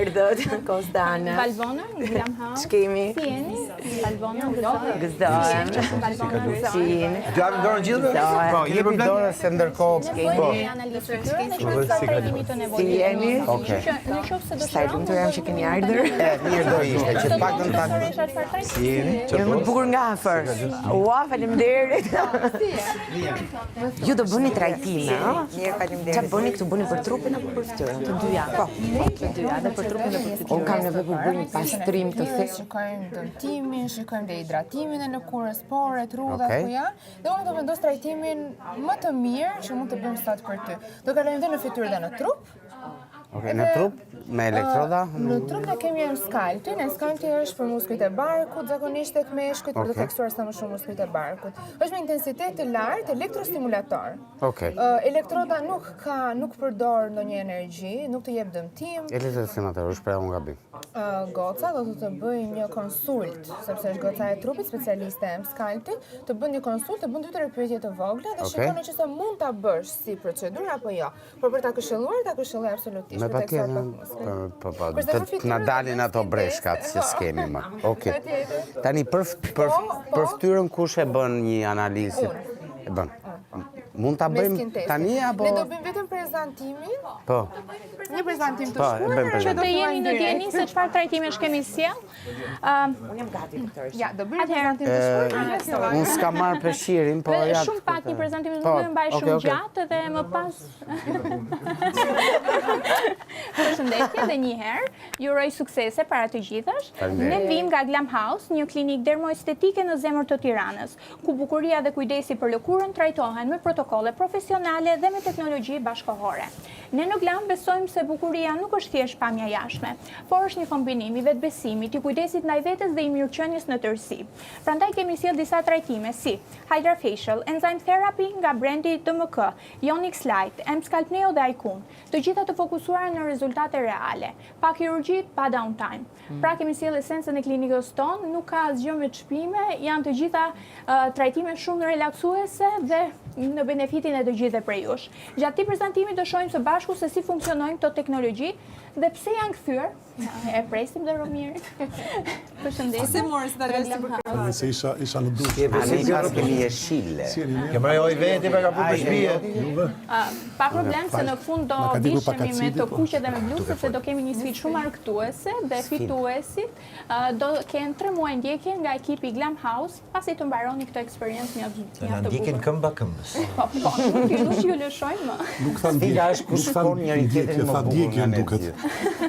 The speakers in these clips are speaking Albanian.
erdhët, Kostana. Valvona, Glam House. Ç'kemi? Si jeni? Valvona, gëzohem. Gëzohem. Valvona, Do gëzohem. japim dorën gjithë? Po, jepi dorën se ndërkohë. Po. Analizë trajtimit të nevojës. Si jeni? Okej. Në qoftë se do Sa i lumtur jam që keni ardhur. Mirë do ishte që paktën ta. Si jeni? Jam më të bukur nga afër. Ua, faleminderit. Ju do bëni trajtime, a? Mirë, faleminderit. Çfarë bëni këtu, bëni për trupin apo për fytyrën? Të dyja. Po, të dyja, edhe për trupin dhe për fytyrën. Unë kam nevojë për bëni pastrim të thellë. Shikojmë dëmtimin, shikojmë dehidratimin e lëkurës, poret, rrudhat ku janë, dhe unë do vendos trajtimin më të mirë që mund të bëjmë sot për ty. Do kalojmë dhe në fytyrë dhe në trup. Okej, në trup me elektroda? Në trup ne kemi enskaltin. Enskalti është për muskujt e barkut, zakonisht tek meshkujt, për të theksuar sa më shumë muskujt e barkut. Është me intensitet të lartë, elektrostimulator. Okej. Elektroda nuk përdor ndonjë energji, nuk të jep dëmtim. Elektrostimulator, është pra unë gabim. Goca do të bëjë një konsult, sepse është goca e trupit, specialiste e skaltit, të bën një konsult, të bën 2-3 pyetje të vogla dhe shikon nëse mund ta bësh si procedurë apo jo. Por për ta këshilluar, ta këshilloj absolutisht. Me patjetër, të na dalin ato breshkat që s'kemi më. Okej. Tani për fytyrën kush e bën një analizë? E bën. Mund ta bëjmë tani apo? Ne do bëjmë vetëm prezantimin. Po. Një prezantim të e bëjmë shkruar. Që të jeni në dieni se çfarë trajtimesh kemi sjell. Unë jam gati doktor. Ja, do bëjmë prezantim të shkruar. Unë s'kam marrë peshqirin, po ja. Shumë pak një prezantim do bëjmë mbaj shumë gjatë dhe më pas. Përshëndetje dhe një herë. Ju uroj suksese para të gjithësh. Ne vim nga Glam House, një klinikë dermoestetike në zemër të Tiranës, ku bukuria dhe kujdesi për lëkurën trajtohen me protokolle profesionale dhe me teknologji bashkëkohore. Ne në Glam besojmë se bukuria nuk është thjesht pamja jashtme, por është një kombinim i vetbesimit, i kujdesit ndaj vetes dhe i mirëqenies në tërësi. Prandaj kemi sjell disa trajtime si Hydrafacial, Enzyme Therapy nga brendi DMK, Ionix Light, M-Scalp Neo dhe Icon, të gjitha të fokusuara në rezultate reale, pa kirurgji, pa downtime. Pra kemi sjell esencën e klinikës tonë, nuk ka asgjë me çmime, janë të gjitha trajtime shumë relaksuese dhe në benefitin e të gjithëve prej jush. Gjatë këtij prezantimi do shohim së bashku se si funksionojnë këto teknologji dhe pse janë kthyer. E presim dhe Romir. Përshëndetje. Si morë së të resti Se isha në dush. Analizë kemi jeshile. Kemë ajo eventi për ka punë për shtëpi. Pa problem se në fund do vishemi me të kuqe dhe me blu, sepse do kemi një sfidë shumë argëtuese dhe fituesit do kenë 3 muaj ndjekje nga ekipi Glam House, pasi të mbaroni këtë eksperiencë mjaft të bukur. Na ndjekin këmba këmbës. Po, nuk ju lëshojmë më. Nuk thanë Sfida është kush shkon njëri tjetrin më bukur nga ne.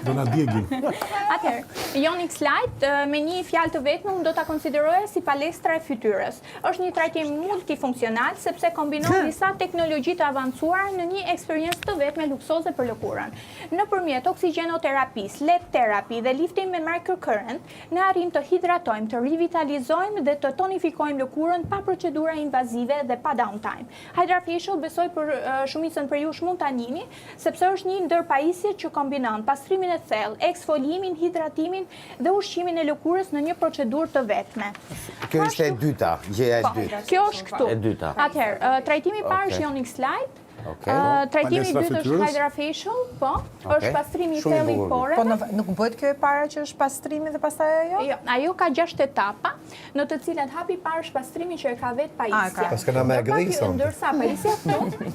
Do na djegin. Atëherë, Ionix Light me një fjalë të vetme unë do ta konsideroja si palestra e fytyrës. Është një trajtim multifunksional sepse kombinon disa teknologji të avancuara në një eksperiencë të vetme luksoze për lëkurën. Nëpërmjet oksigjenoterapisë, LED therapy dhe lifting me microcurrent, ne arrim të hidratojmë, të rivitalizojmë dhe të tonifikojmë lëkurën pa procedura invazive dhe pa downtime. Hydrafacial besoj për shumicën për jush mund ta njihni, sepse është një ndër pajisjet që kombinon pastrimin e thellë, eksfolimin, hidratimin dhe ushqimin e lëkurës në një procedurë të vetme. Kjo ishte e dyta, gjëja e dytë. Kjo është këtu. E dyta. Atëherë, trajtimi i parë është Ionix Light. Trajtimi i dytë është Hydrafacial, po, është pastrimi i thellë i poreve. Po nuk bëhet kjo e para që është pastrimi dhe pastaj ajo? Jo, ajo ka 6 etapa, në të cilat hapi i parë është pastrimi që e ka vetë pajisja. Pas kena me gëdhisëm. Ndërsa pajisja këtu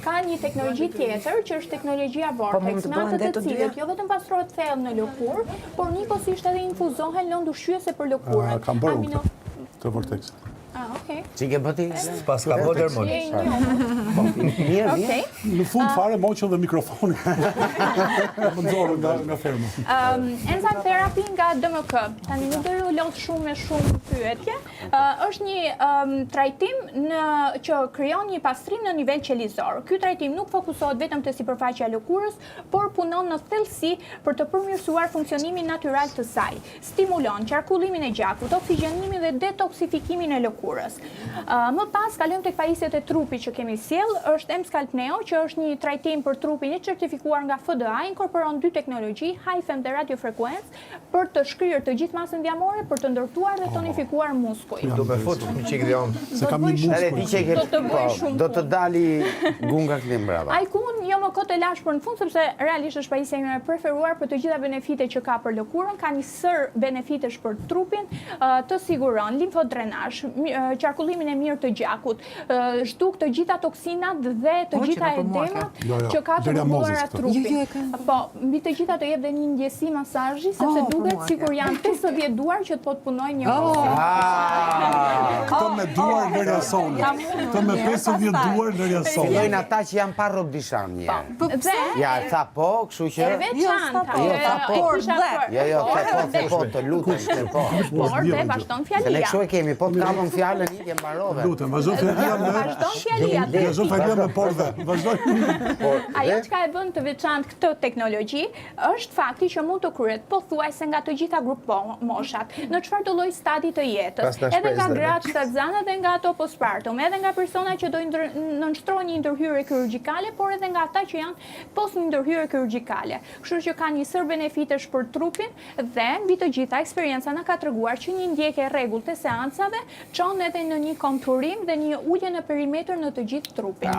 ka një teknologji tjetër që është teknologjia Vortex, me anë të cilët jo vetëm pastrohet thellë në lëkurë, por njëkohësisht edhe infuzohen lëndë ushqyese për lëkurën. Kam bërë të Vortex. Okej. Që ke bëti? Pas ka bërë dermoni. Mirë. Në fund fare moqën dhe mikrofoni. Më nxorën nga ferma. Enzyme Therapy nga DMK. Tani nuk do ju lodh shumë me shumë pyetje. Është një trajtim që krijon një pastrim në nivel qelizor. Ky trajtim nuk fokusohet vetëm te sipërfaqja e lëkurës, por punon në thellësi për të përmirësuar funksionimin natyral të saj. Stimulon qarkullimin e gjakut, oksigjenimin dhe detoksifikimin e lëkurës. Tiranës. Më pas kalojmë tek pajisjet e trupit që kemi sjell, është M-Scalp-Neo, që është një trajtim për trupin i certifikuar nga FDA, inkorporon 2 teknologji, HIFM dhe radiofrekuencë, për të shkryer të gjithë masën djamore, për të ndërtuar dhe tonifikuar muskuj. Do me fut një qik dhjon. Se kam një Edhe ti që Do të bëj shumë do të dali gunga këtim brava. Ajkun jo më kot e lash për në fund, sepse realisht është pajisja ime e preferuar për të gjitha benefitet që ka për lëkurën, ka një sër benefitesh për trupin, të siguron limfodrenazh, qarkullimin e mirë të gjakut, zhduk të gjitha toksinat dhe të gjitha edemat që ka të mbuluara trupin. Po, mbi të gjitha të jep dhe një ndjesi masazhi, sepse duket sikur janë 50 duar që të po të punojnë një Këto me duar në rjasoni. Këto me 50 duar në rjasoni. Fillojnë ata që janë pa rob dishan një. Ja, tha po, kështu që... E veçanta. Jo, the po, të lutem, the po. Por dhe vazhdon Se ne fjalia. kështu e kemi, po të kapëm fjallën i ke mbarove. Lutem, vazhdo fjalia me... Vazhdon fjalia. Vazhdo fjalia me por dhe. Vazhdo. Ajo që ka e bën të veçantë këtë teknologji është fakti që mund të kryhet pothuajse nga të gjitha grup moshat, në çfarë do lloj stadi të jetës, edhe nga gratë shtatzane dhe nga ato postpartum, edhe nga persona që do nënshtrojnë një ndërhyrje kirurgjikale, por edhe nga ata që janë post një ndërhyrje kirurgjikale. Kështu që ka një sër benefitesh për trupin dhe mbi të gjitha eksperienca na ka treguar që një ndjekje rregullt të seancave çon edhe në një konturim dhe një ulje në perimetër në të gjithë trupin.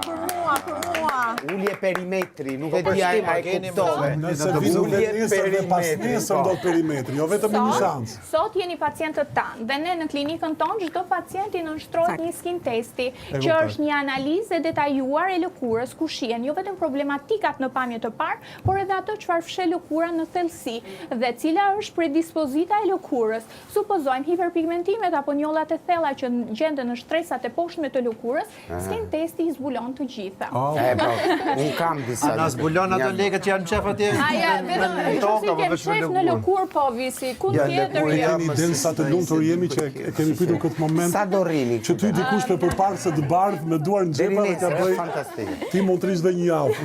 Për mua. Ulje perimetri, nuk e di ai kuptove. Nëse vizu nesër dhe pas nesër do perimetri, jo vetëm një shans. Sot jeni pacientët tanë dhe ne në klinikën tonë çdo pacient i nënshtrohet një skin testi, që është një analizë e detajuar e lëkurës ku shihen jo vetëm problematikat në pamje të parë, por edhe ato çfarë fshe lëkura në thellësi dhe cila është predispozita e lëkurës. Supozojmë hiperpigmentimet apo njollat e thella që gjenden në shtresat e poshtme të lëkurës, skin testi i zbulon të gjitha. Unë kam disa. Na zbulon ato lekët që janë qef atje? Aja, vetëm nëse kem shef në lëkurë po visi, ku tjetër jo. Jemi del sa të lumtur jemi që e kemi pritur këtë moment. Sa do rrini? Që ty dikush me përparë se të bardh me duar në xhepa dhe ka bëj. Fantastik. Ti mund të rish dhe një javë.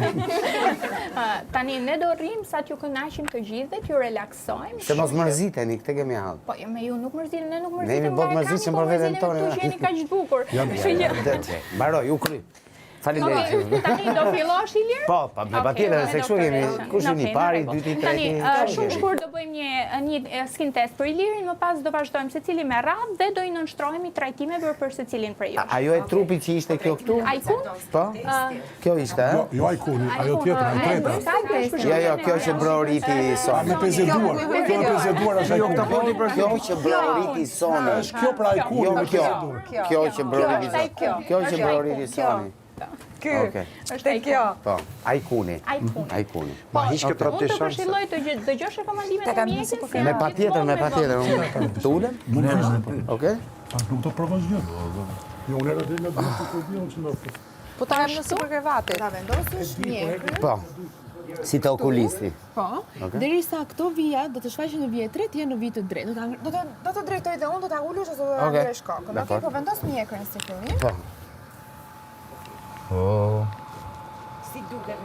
Tani ne do rrim sa t'ju kënaqim të gjithë dhe t'ju relaksojmë. Se mos mërziteni, këtë kemi hall. Po, me ju nuk mërzitemi, ne nuk Ne mërzitemi. jemi bot mërzitshëm për veten tonë. Ju jeni kaq të bukur. Mbaroj, u kry. Faleminderit. Tani do fillosh Ilir? Po, patjetër, se kështu jemi. Kush jeni pari, dyti, treti. Tani shumë shkurt do bëjmë një skin test për Ilirin, më pas do vazhdojmë secili me radhë dhe do i nënshtrohemi trajtimeve për secilin prej jush. Ajo e trupit që ishte kjo këtu? Ajkun? Po? Kjo ishte, ë? Jo ajkuni, ajo tjetër, e treta. Jo, kjo që broriti soni. Me 50 duar. Kjo me 50 duar është ajkuni. Kjo që broriti soni. Është kjo pra ajkuni Jo, me 50 duar. kjo që broriti soni. Kjo që broriti soni. Ky, Është kjo. Po, ajkuni. Ajkun. Ma hiq këtë Unë të përshilloj të dëgjosh rekomandimet e mjekit. Me patjetër. Të ulem? Okej? Nuk do provosh gjë. Jo, unë era dhe nga dhe të kodionë që në Po ta në super krevati. Ta vendosësh mjekrin. Po. Si të okulisti. Po, derisa këto vija do të shfaqen në vije 3, je në vijë të drejtë. Do të drejtoj dhe unë do ta ulosh ose do ta ngresh kokën. Okej, po vendos mjekrin si fillim. Po.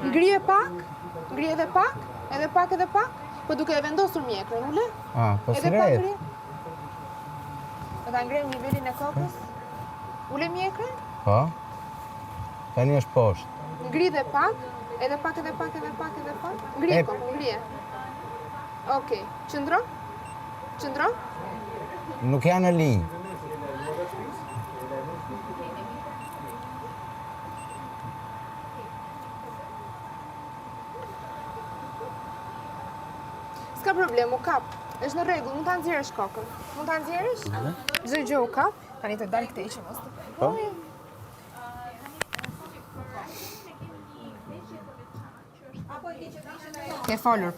Ngrije pak, ngrije edhe pak, po duke e vendosur mjekrin, ule? Po Edhe pak ngrije. Do ta ngrejmë nivelin e kokës. Ule mjekrin, Po. Tani është poshtë. ngri dhe pak, edhe pak. Ngrije kokën, ngrije. Okej, qëndro. Nuk janë në linjë. S'ka problem, u kap. Është në rregull, mund ta nxjerrësh kokën. Mund ta nxjerrësh? Çdo gjë u kap. Tani të dal këtej që mos të pegoj. Ke folur